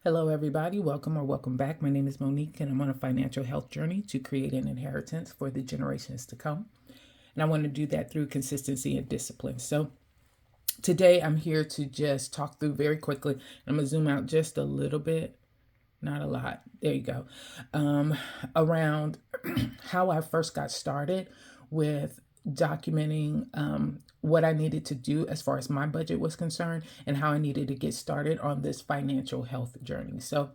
Hello, everybody. Welcome or welcome back. My name is Monique, and I'm on a financial health journey to create an inheritance for the generations to come. And I want to do that through consistency and discipline. So today I'm here to just talk through very quickly. I'm going to zoom out just a little bit, not a lot. There you go. Around how I first got started with documenting what I needed to do as far as my budget was concerned and how I needed to get started on this financial health journey. So,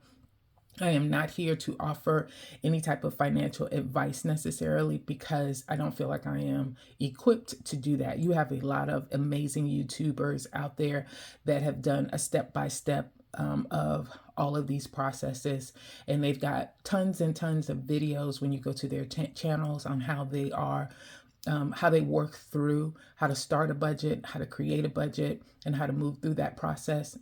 I am not here to offer any type of financial advice necessarily because I don't feel like I am equipped to do that. You have a lot of amazing YouTubers out there that have done a step by step of all of these processes, and they've got tons and tons of videos when you go to their channels on how they work through how to start a budget, how to create a budget, and how to move through that process.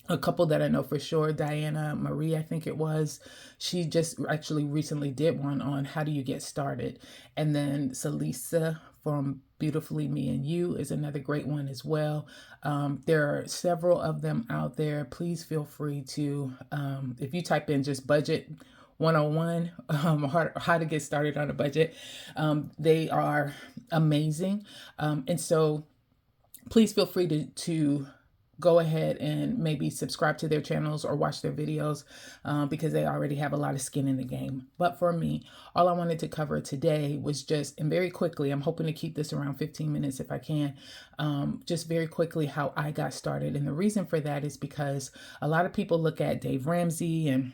A couple that I know for sure, Diana Marie, I think it was, she just actually recently did one on how do you get started. And then Salisa from Beautifully Me and You is another great one as well. There are several of them out there. Please feel free to, if you type in just budget 101, how to get started on a budget, they are amazing. And so please feel free to go ahead and maybe subscribe to their channels or watch their videos because they already have a lot of skin in the game. But for me, all I wanted to cover today was just, and very quickly, I'm hoping to keep this around 15 minutes if I can, just very quickly how I got started. And the reason for that is because a lot of people look at Dave Ramsey and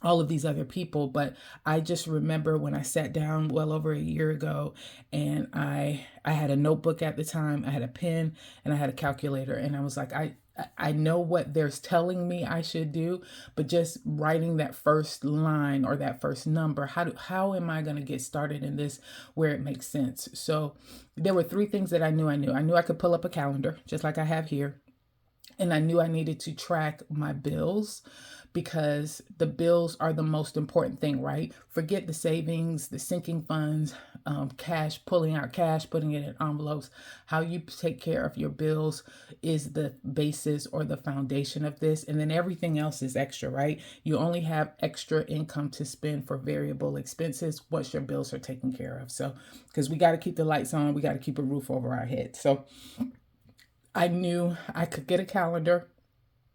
all of these other people, but I just remember when I sat down well over a year ago, and I had a notebook at the time, I had a pen, and I had a calculator, and I was like, I know what they're telling me I should do, but just writing that first line or that first number, how am I going to get started in this where it makes sense? So there were three things that I knew. I knew I could pull up a calendar just like I have here. And I knew I needed to track my bills because the bills are the most important thing, right? Forget the savings, the sinking funds, cash, pulling out cash, putting it in envelopes. How you take care of your bills is the basis or the foundation of this. And then everything else is extra, right? You only have extra income to spend for variable expenses once your bills are taken care of. So, because we got to keep the lights on, we got to keep a roof over our head. So, I knew I could get a calendar.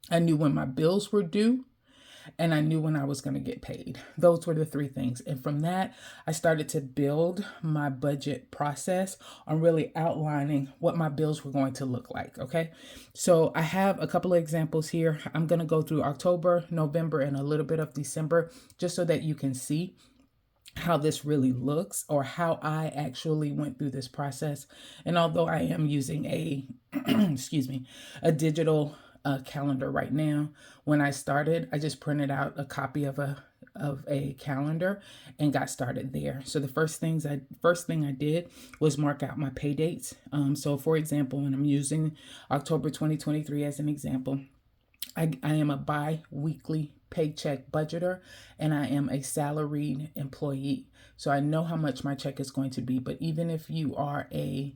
I knew when my bills were due, and I knew when I was going to get paid. Those were the three things. And from that, I started to build my budget process on really outlining what my bills were going to look like. Okay. So I have a couple of examples here. I'm going to go through October, November, and a little bit of December just so that you can see how this really looks or how I actually went through this process. And although I am using a, excuse me, a digital calendar right now, when I started, I just printed out a copy of a calendar and got started there. So the first thing I did was mark out my pay dates. So for example, when I'm using October 2023 as an example, I am a bi-weekly paycheck budgeter, and I am a salaried employee. So I know how much my check is going to be. But even if you are a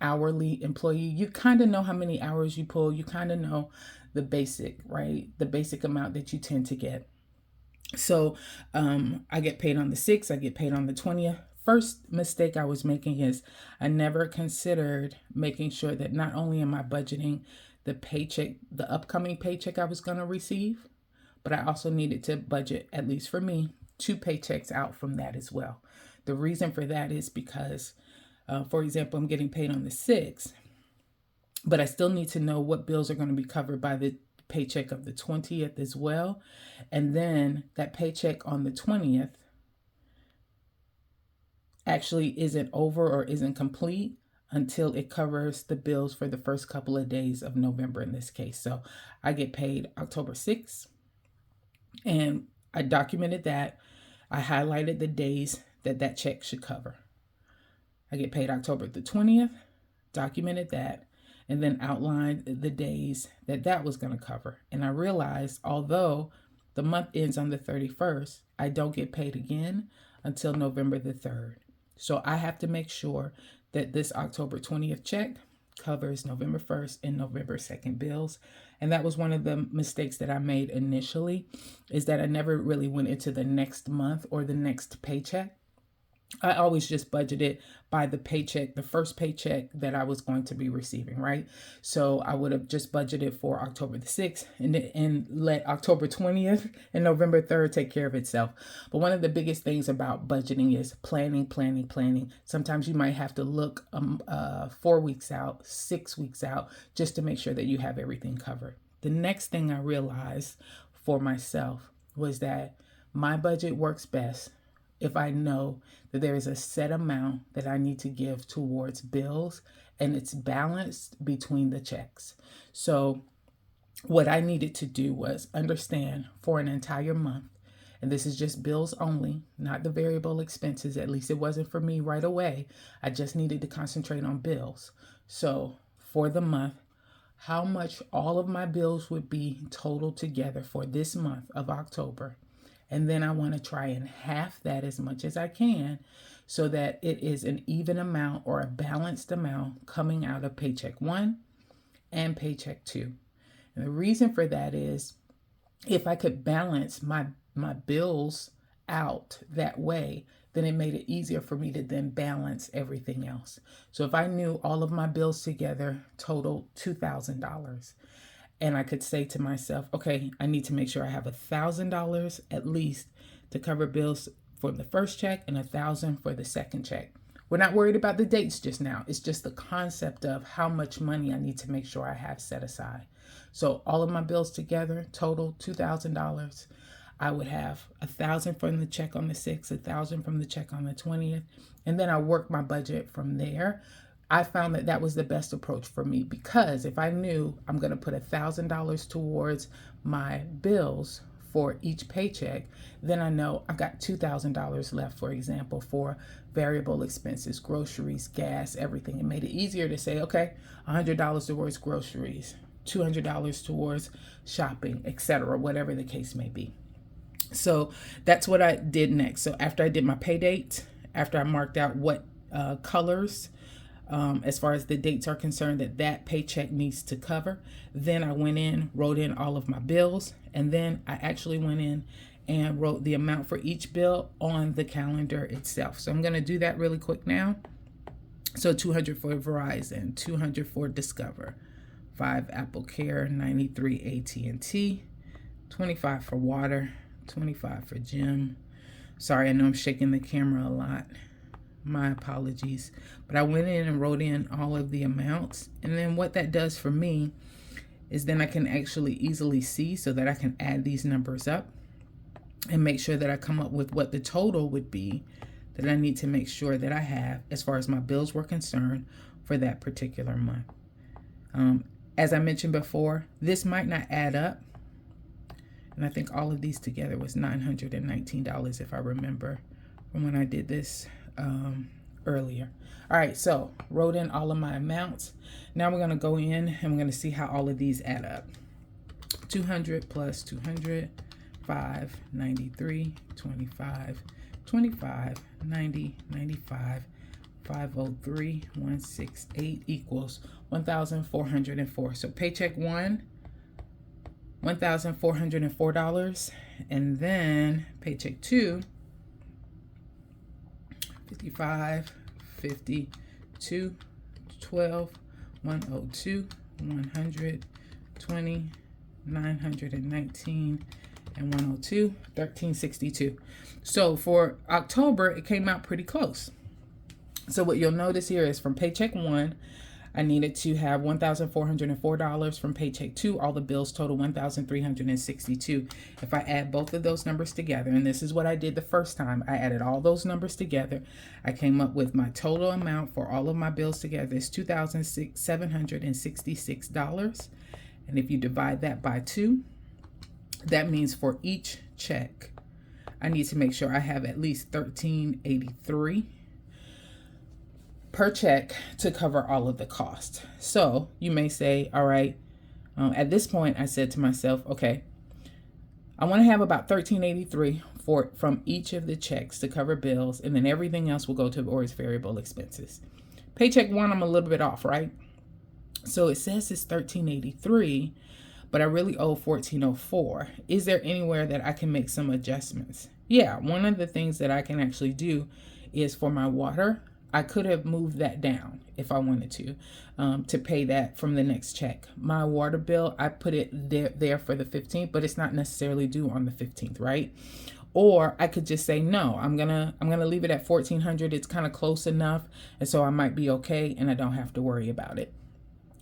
hourly employee, you kind of know how many hours you pull. You kind of know the basic, right? The basic amount that you tend to get. So I get paid on the 6th. I get paid on the 20th. First mistake I was making is I never considered making sure that not only am I budgeting the paycheck, the upcoming paycheck I was going to receive, but I also needed to budget, at least for me, 2 paychecks out from that as well. The reason for that is because, for example, I'm getting paid on the 6th, but I still need to know what bills are going to be covered by the paycheck of the 20th as well. And then that paycheck on the 20th actually isn't over or isn't complete until it covers the bills for the first couple of days of November in this case. So I get paid October 6th, and I documented that. I highlighted the days that check should cover. I get paid October the 20th, documented that, and then outlined the days that was going to cover. And I realized although the month ends on the 31st, I don't get paid again until November the 3rd. So I have to make sure that this October 20th check covers November 1st and November 2nd bills. And that was one of the mistakes that I made initially, is that I never really went into the next month or the next paycheck. I always just budgeted by the paycheck, the first paycheck that I was going to be receiving, right? So I would have just budgeted for October the 6th and let October 20th and November 3rd take care of itself. But one of the biggest things about budgeting is planning, planning, planning. Sometimes you might have to look 4 weeks out, 6 weeks out, just to make sure that you have everything covered. The next thing I realized for myself was that my budget works best if I know that there is a set amount that I need to give towards bills and it's balanced between the checks. So what I needed to do was understand for an entire month, and this is just bills only, not the variable expenses. At least it wasn't for me right away. I just needed to concentrate on bills. So for the month, how much all of my bills would be total together for this month of October. And then I want to try and half that as much as I can so that it is an even amount or a balanced amount coming out of paycheck 1 and paycheck 2. And the reason for that is if I could balance my bills out that way, then it made it easier for me to then balance everything else. So if I knew all of my bills together total $2,000, and I could say to myself, okay, I need to make sure I have $1,000 at least to cover bills for the first check and $1,000 for the second check. We're not worried about the dates just now. It's just the concept of how much money I need to make sure I have set aside. So all of my bills together, total $2,000. I would have $1,000 from the check on the 6th, $1,000 from the check on the 20th, and then I work my budget from there. I found that that was the best approach for me, because if I knew I'm going to put $1,000 towards my bills for each paycheck, then I know I got $2,000 left, for example, for variable expenses, groceries, gas, everything. It made it easier to say, okay, $100 towards groceries, $200 towards shopping, etc., whatever the case may be. So that's what I did next. So after I did my pay date, after I marked out what colors, as far as the dates are concerned, that paycheck needs to cover, then I went in, wrote in all of my bills, and then I actually went in and wrote the amount for each bill on the calendar itself. So I'm going to do that really quick now. So $200 for Verizon, $200 for Discover, $5 Apple Care, $93 AT&T, $25 for water, $25 for gym. Sorry, I know I'm shaking the camera a lot. My apologies. But I went in and wrote in all of the amounts. And then what that does for me is then I can actually easily see, so that I can add these numbers up and make sure that I come up with what the total would be that I need to make sure that I have as far as my bills were concerned for that particular month. As I mentioned before, this might not add up. And I think all of these together was $919 if I remember from when I did this earlier. All right, so wrote in all of my amounts. Now we're going to go in and we're going to see how all of these add up. 200 plus 200, 5, 93, 25, 25, 90, 95, 503, 168 equals 1,404. So paycheck 1, $1,404, and then paycheck 2, 55, 52, 12, 102, 100, 20, 919, and 102, 1362. So for October, it came out pretty close. So what you'll notice here is from paycheck 1, I needed to have $1,404. From paycheck 2, all the bills total $1,362. If I add both of those numbers together, and this is what I did the first time, I added all those numbers together. I came up with my total amount for all of my bills together is $2,766. And if you divide that by 2, that means for each check, I need to make sure I have at least $1,383 per check to cover all of the cost. So you may say, all right, at this point, I said to myself, okay, I want to have about $1,383 from each of the checks to cover bills, and then everything else will go towards variable expenses. Paycheck 1, I'm a little bit off, right? So it says it's $1,383, but I really owe $1,404. Is there anywhere that I can make some adjustments? Yeah, one of the things that I can actually do is for my water. I could have moved that down if I wanted to pay that from the next check. My water bill, I put it there for the 15th, but it's not necessarily due on the 15th, right? Or I could just say, no, I'm gonna leave it at 1,400. It's kind of close enough, and so I might be okay, and I don't have to worry about it.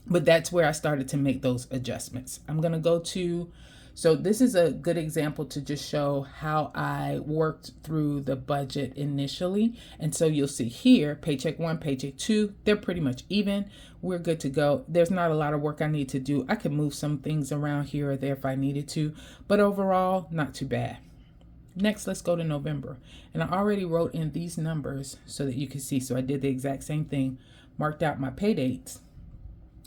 But that's where I started to make those adjustments. I'm gonna go to, so this is a good example to just show how I worked through the budget initially. And so you'll see here, paycheck 1, paycheck 2, they're pretty much even. We're good to go. There's not a lot of work I need to do. I could move some things around here or there if I needed to, but overall, not too bad. Next, let's go to November. And I already wrote in these numbers so that you can see. So I did the exact same thing, marked out my pay dates.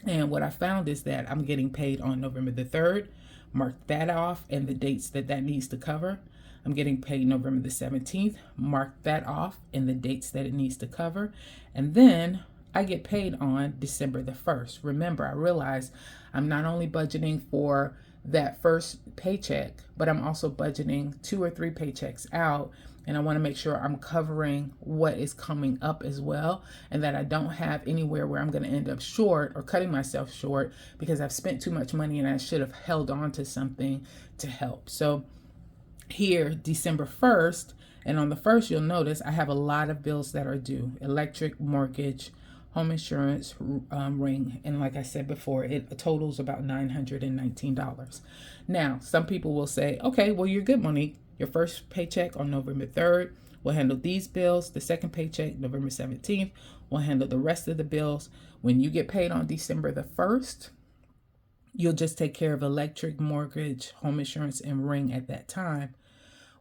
And what I found is that I'm getting paid on November the 3rd, mark that off and the dates that needs to cover. I'm getting paid November the 17th, mark that off and the dates that it needs to cover. And then I get paid on December the 1st. Remember, I realized I'm not only budgeting for that first paycheck, but I'm also budgeting 2 or 3 paychecks out. And I want to make sure I'm covering what is coming up as well, and that I don't have anywhere where I'm going to end up short or cutting myself short because I've spent too much money and I should have held on to something to help. So here, December 1st, and on the 1st, you'll notice I have a lot of bills that are due: electric, mortgage, home insurance, ring. And like I said before, it totals about $919. Now, some people will say, okay, well, you're good, Monique. Your first paycheck on November 3rd will handle these bills. The second paycheck, November 17th, will handle the rest of the bills. When you get paid on December the 1st, you'll just take care of electric, mortgage, home insurance, and ring at that time.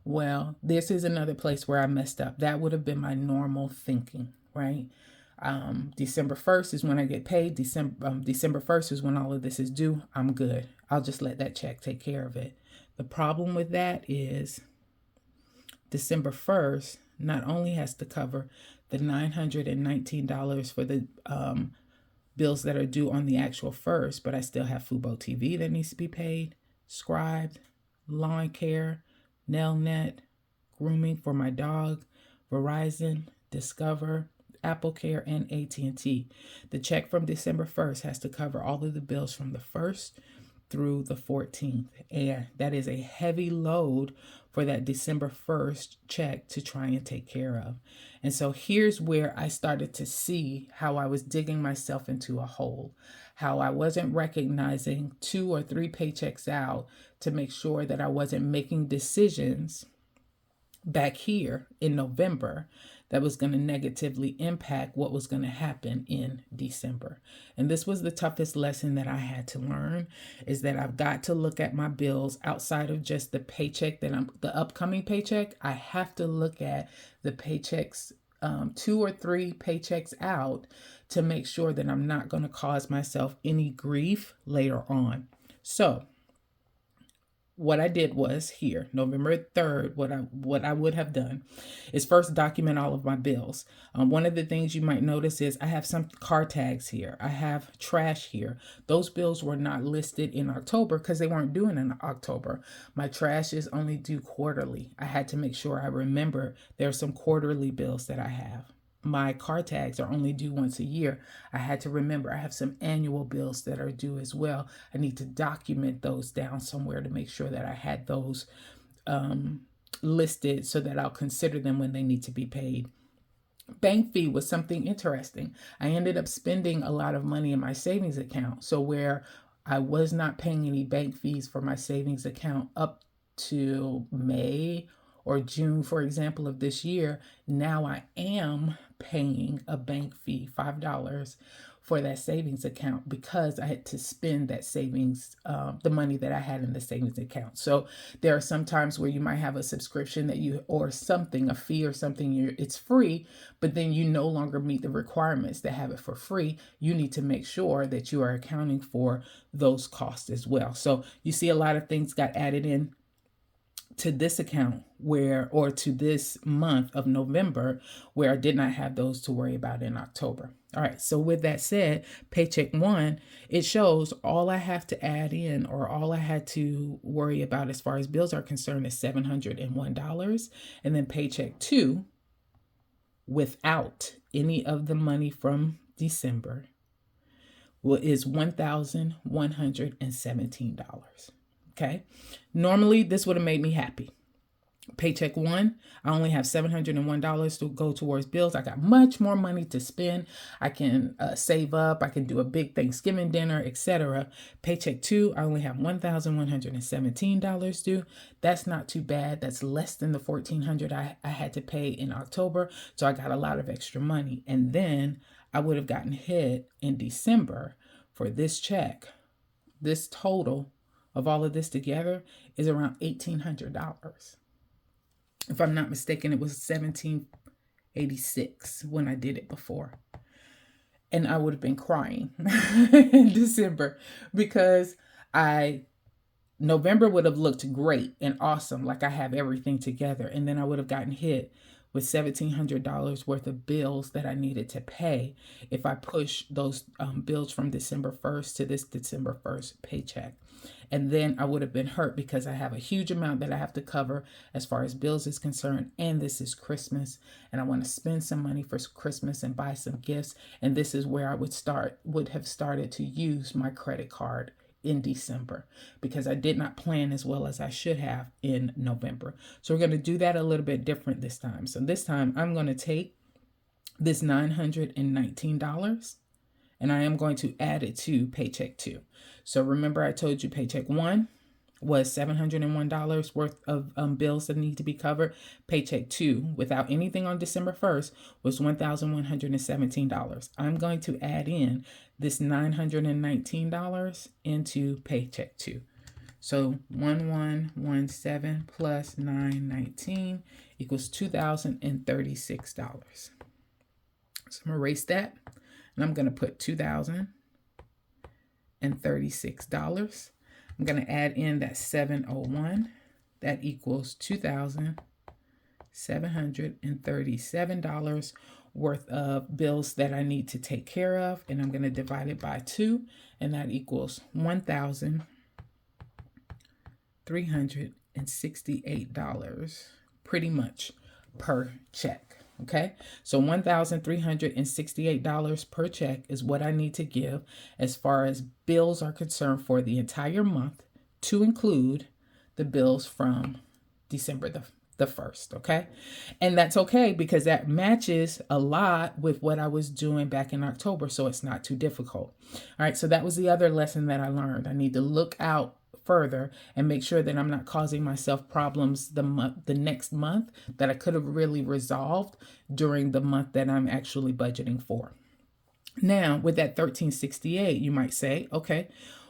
Well, this is another place where I messed up. That would have been my normal thinking, right? December 1st is when I get paid. December 1st is when all of this is due. I'm good. I'll just let that check take care of it. The problem with that is December 1st not only has to cover the $919 for the bills that are due on the actual 1st, but I still have Fubo TV that needs to be paid, Scribed, lawn care, NailNet, grooming for my dog, Verizon, Discover, Apple Care, and AT&T. The check from December 1st has to cover all of the bills from the 1st through the 14th. And that is a heavy load for that December 1st check to try and take care of. And so here's where I started to see how I was digging myself into a hole, how I wasn't recognizing 2 or 3 paychecks out to make sure that I wasn't making decisions back here in November that was going to negatively impact what was going to happen in December. And this was the toughest lesson that I had to learn, is that I've got to look at my bills outside of just the paycheck the upcoming paycheck. I have to look at the paychecks, 2 or 3 paychecks out, to make sure that I'm not going to cause myself any grief later on. So what I did was here, November 3rd, what I would have done is first document all of my bills. One of the things you might notice is I have some car tags here. I have trash here. Those bills were not listed in October because they weren't due in October. My trash is only due quarterly. I had to make sure I remember there are some quarterly bills that I have. My car tags are only due once a year. I had to remember I have some annual bills that are due as well. I need to document those down somewhere to make sure that I had those listed so that I'll consider them when they need to be paid. Bank fee was something interesting. I ended up spending a lot of money in my savings account. So where I was not paying any bank fees for my savings account up to May or June, for example, of this year, now I am paying a bank fee, $5 for that savings account, because I had to spend that savings, the money that I had in the savings account. So there are some times where you might have a subscription or something, a fee or something, it's free, but then you no longer meet the requirements to have it for free. You need to make sure that you are accounting for those costs as well. So you see a lot of things got added in to this account or to this month of November, where I did not have those to worry about in October. All right, so with that said, paycheck one, it shows all I have to add in, or all I had to worry about as far as bills are concerned, is $701. And then paycheck two, without any of the money from December, is $1,117. Okay. Normally, this would have made me happy. Paycheck one, I only have $701 to go towards bills. I got much more money to spend. I can save up. I can do a big Thanksgiving dinner, etc. Paycheck two, I only have $1,117 due. That's not too bad. That's less than the $1,400 I had to pay in October. So I got a lot of extra money. And then I would have gotten hit in December for this check. This total of all of this together is around $1,800. If I'm not mistaken, it was $1,786 when I did it before. And I would have been crying in December because November would have looked great and awesome, like I have everything together. And then I would have gotten hit with $1,700 worth of bills that I needed to pay if I push those bills from December 1st to this December 1st paycheck. And then I would have been hurt because I have a huge amount that I have to cover as far as bills is concerned. And this is Christmas, and I want to spend some money for Christmas and buy some gifts. And this is where I would have started to use my credit card in December, because I did not plan as well as I should have in November. So we're going to do that a little bit different this time. So this time I'm going to take this $919 and I am going to add it to paycheck two. So remember, I told you paycheck one was $701 worth of bills that need to be covered. Paycheck two, without anything on December 1st, was $1,117. I'm going to add in this $919 into paycheck two. So 1117 plus 919 equals $2,036. So I'm going to erase that, and I'm going to put $2,036. I'm going to add in that 701. That equals $2,737 worth of bills that I need to take care of. And I'm going to divide it by 2, and that equals $1,368 pretty much per check. Okay, so $1,368 per check is what I need to give as far as bills are concerned for the entire month, to include the bills from December the 1st. Okay, and that's okay because that matches a lot with what I was doing back in October, so it's not too difficult. All right, so that was the other lesson that I learned. I need to look out further and make sure that I'm not causing myself problems the next month that I could have really resolved during the month that I'm actually budgeting for. Now, with that $1,368, you might say, okay,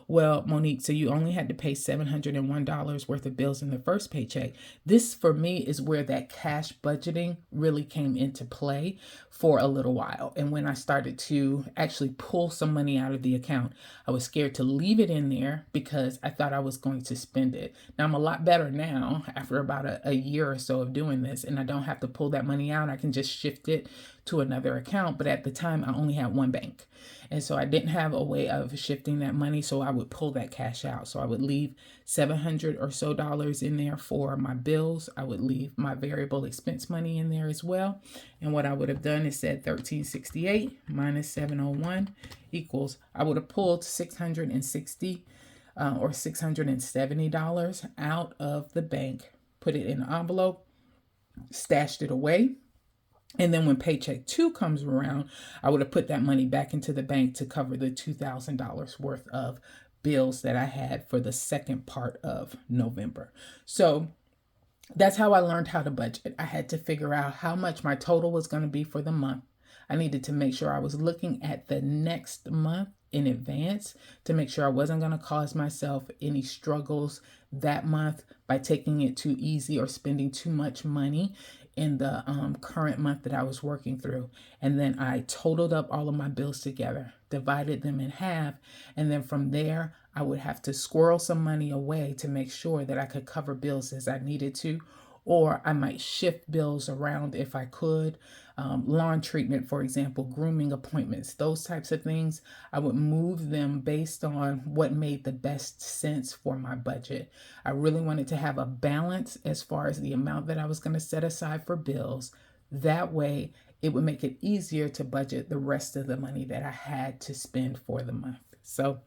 well, Monique, so you only had to pay $701 worth of bills in the first paycheck. This, for me, is where that cash budgeting really came into play for a little while. And when I started to actually pull some money out of the account, I was scared to leave it in there because I thought I was going to spend it. Now, I'm a lot better now after about a year or so of doing this, and I don't have to pull that money out. I can just shift it to another account. But at the time, I only had one bank. And so I didn't have a way of shifting that money. So I would pull that cash out. So I would leave $700 or so in there for my bills. I would leave my variable expense money in there as well. And what I would have done is said 1368 minus 701 equals, I would have pulled $660 or $670 out of the bank, put it in an envelope, stashed it away. And then when paycheck two comes around, I would have put that money back into the bank to cover the $2,000 worth of bills that I had for the second part of November. So that's how I learned how to budget. I had to figure out how much my total was going to be for the month. I needed to make sure I was looking at the next month in advance to make sure I wasn't going to cause myself any struggles that month by taking it too easy or spending too much money in the current month that I was working through. And then I totaled up all of my bills together, divided them in half. And then from there, I would have to squirrel some money away to make sure that I could cover bills as I needed to, or I might shift bills around if I could. Lawn treatment, for example, grooming appointments, those types of things, I would move them based on what made the best sense for my budget. I really wanted to have a balance as far as the amount that I was going to set aside for bills. That way, it would make it easier to budget the rest of the money that I had to spend for the month. So,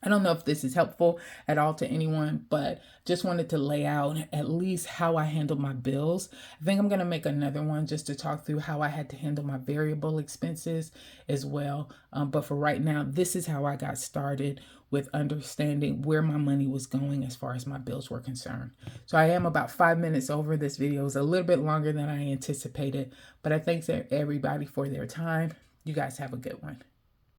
I don't know if this is helpful at all to anyone, but just wanted to lay out at least how I handle my bills. I think I'm going to make another one just to talk through how I had to handle my variable expenses as well. But for right now, this is how I got started with understanding where my money was going as far as my bills were concerned. So I am about 5 minutes over. This video is a little bit longer than I anticipated, but I thank everybody for their time. You guys have a good one.